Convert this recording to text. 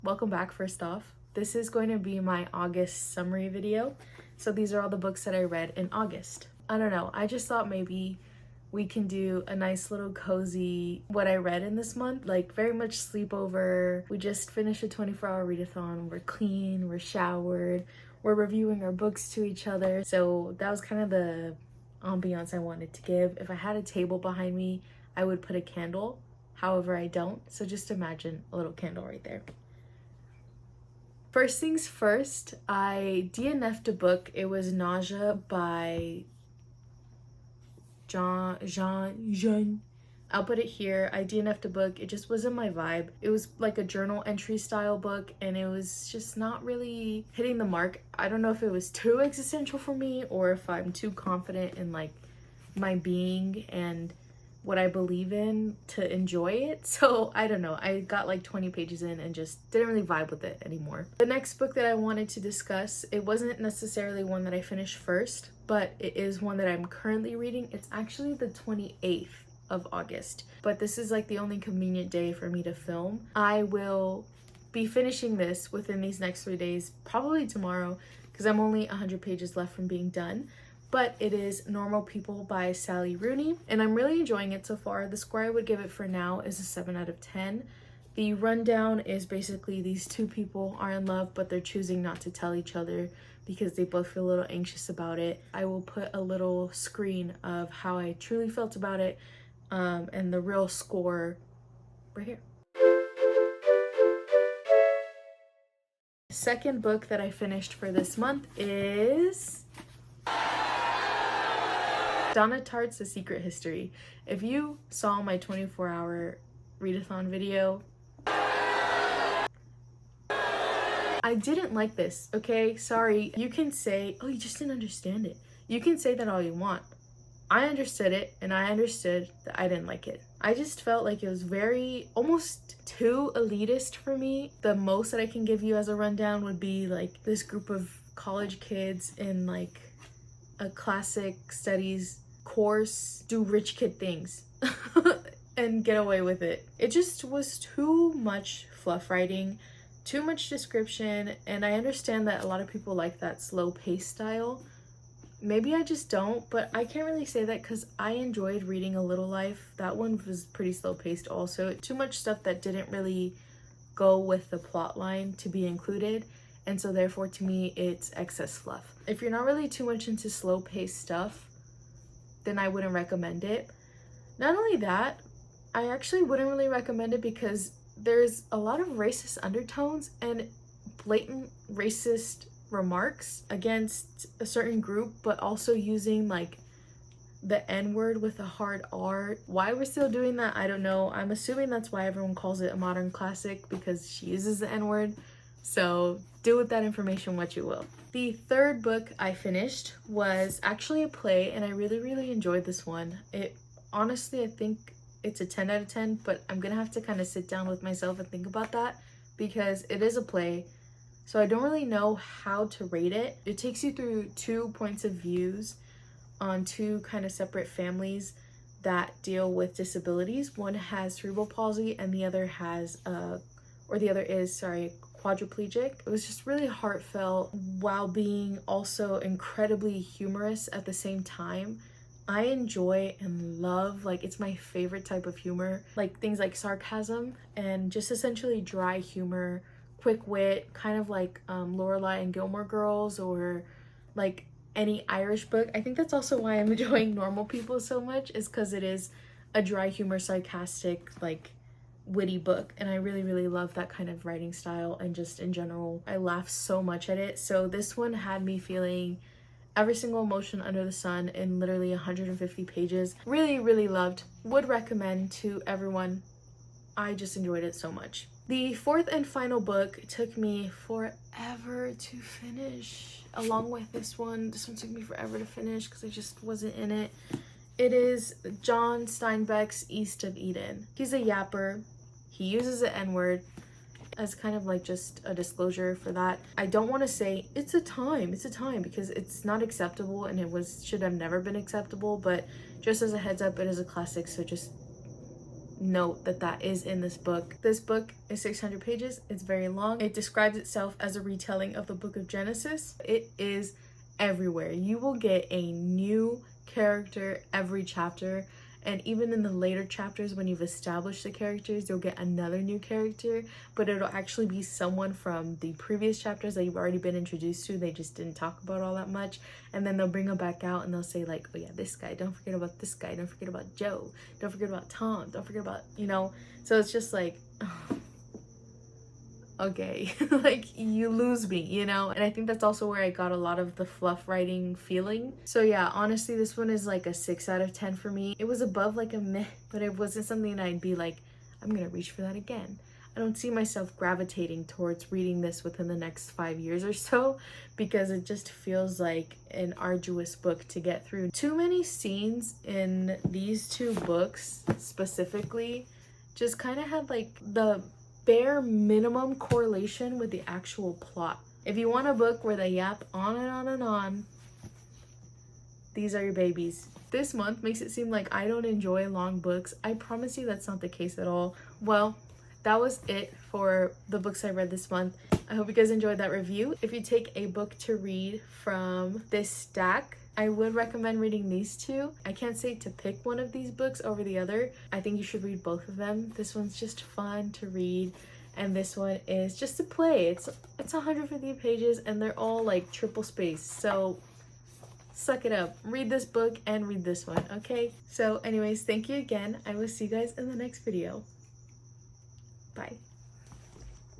Welcome back. First off, this is going to be my August summary video. So these are all the books that I read in August. I don't know, I just thought maybe we can do a nice little cozy what I read in this month, like very much sleepover. We just finished a 24-hour readathon. We're clean, we're showered, we're reviewing our books to each other. So that was kind of the ambiance I wanted to give. If I had a table behind me, I would put a candle. However, I don't. So just imagine a little candle right there. First things first, I DNF'd a book. It was Nausea by Jean. I'll put it here. I DNF'd a book. It just wasn't my vibe. It was like a journal entry style book and it was just not really hitting the mark. I don't know if it was too existential for me or if I'm too confident in like my being and what I believe in to enjoy it. So I don't know, I got like 20 pages in and just didn't really vibe with it anymore. The next book that I wanted to discuss, it wasn't necessarily one that I finished first, but it is one that I'm currently reading. It's actually the 28th of August, but this is like the only convenient day for me to film. I will be finishing this within these next 3 days, probably tomorrow, because I'm only 100 pages left from being done. But it is Normal People by Sally Rooney, and I'm really enjoying it so far. The score I would give it for now is a 7 out of 10. The rundown is basically these two people are in love, but they're choosing not to tell each other because they both feel a little anxious about it. I will put a little screen of how I truly felt about it and the real score right here. Second book that I finished for this month is Donna Tartt's A Secret History. If you saw my 24-hour readathon video, I didn't like this, okay? Sorry. You can say, oh, you just didn't understand it. You can say that all you want. I understood it, and I understood that I didn't like it. I just felt like it was very, almost too elitist for me. The most that I can give you as a rundown would be like this group of college kids in like a classic studies course do rich kid things and get away with it. It just was too much fluff writing, too much description, and I understand that a lot of people like that slow pace style. Maybe I just don't, but I can't really say that because I enjoyed reading A Little Life. That one was pretty slow paced also. Too much stuff that didn't really go with the plot line to be included, and so therefore to me it's excess fluff. If you're not really too much into slow paced stuff, then I wouldn't recommend it. Not only that, I actually wouldn't really recommend it because there's a lot of racist undertones and blatant racist remarks against a certain group, but also using like the N-word with a hard R. Why we're still doing that, I don't know. I'm assuming that's why everyone calls it a modern classic, because she uses the N-word. So do with that information what you will. The third book I finished was actually a play, and I really enjoyed this one. It honestly, I think it's a 10 out of 10, but I'm gonna have to kind of sit down with myself and think about that because it is a play. So I don't really know how to rate it. It takes you through 2 points of views on 2 kind of separate families that deal with disabilities. One has cerebral palsy and the other has quadriplegic. It was just really heartfelt while being also incredibly humorous at the same time. I enjoy and love, like, it's my favorite type of humor, like things like sarcasm and just essentially dry humor, quick wit, kind of like Lorelai and Gilmore Girls, or like any Irish book. I think that's also why I'm enjoying Normal People so much, is because it is a dry humor, sarcastic, like witty book, and I really love that kind of writing style, and just in general I laugh so much at it. So this one had me feeling every single emotion under the sun in literally 150 pages. Really loved, would recommend to everyone. I just enjoyed it so much. The fourth and final book took me forever to finish. Along with this one took me forever to finish because I just wasn't in it. It is John Steinbeck's East of Eden. He's a yapper. He uses the N-word as kind of like just a disclosure for that. I don't want to say it's a time because it's not acceptable and should have never been acceptable, but just as a heads up, it is a classic, so just note that that is in this book. This book is 600 pages. It's very long. It describes itself as a retelling of the book of Genesis. It is everywhere. You will get a new character every chapter, and even in the later chapters when you've established the characters, you'll get another new character, but it'll actually be someone from the previous chapters that you've already been introduced to. They just didn't talk about all that much, and then they'll bring them back out and they'll say like, oh yeah, this guy, don't forget about this guy, don't forget about Joe, don't forget about Tom, don't forget about, you know. So it's just like, okay, like you lose me, you know. And I think that's also where I got a lot of the fluff writing feeling. So yeah, honestly, this one is like a 6 out of 10 for me. It was above like a meh, but it wasn't something that I'd be like, I'm gonna reach for that again. I don't see myself gravitating towards reading this within the next 5 years or so, because it just feels like an arduous book to get through. Too many scenes in these two books specifically just kind of had like the bare minimum correlation with the actual plot. If you want a book where they yap on and on and on, these are your babies. This month makes it seem like I don't enjoy long books. I promise you that's not the case at all. Well, that was it for the books I read this month. I hope you guys enjoyed that review. If you take a book to read from this stack, I would recommend reading these two. I can't say to pick one of these books over the other. I think you should read both of them. This one's just fun to read, and this one is just to play. It's 150 pages and they're all like triple spaced, so suck it up. Read this book and read this one, okay? So anyways, thank you again. I will see you guys in the next video. Bye.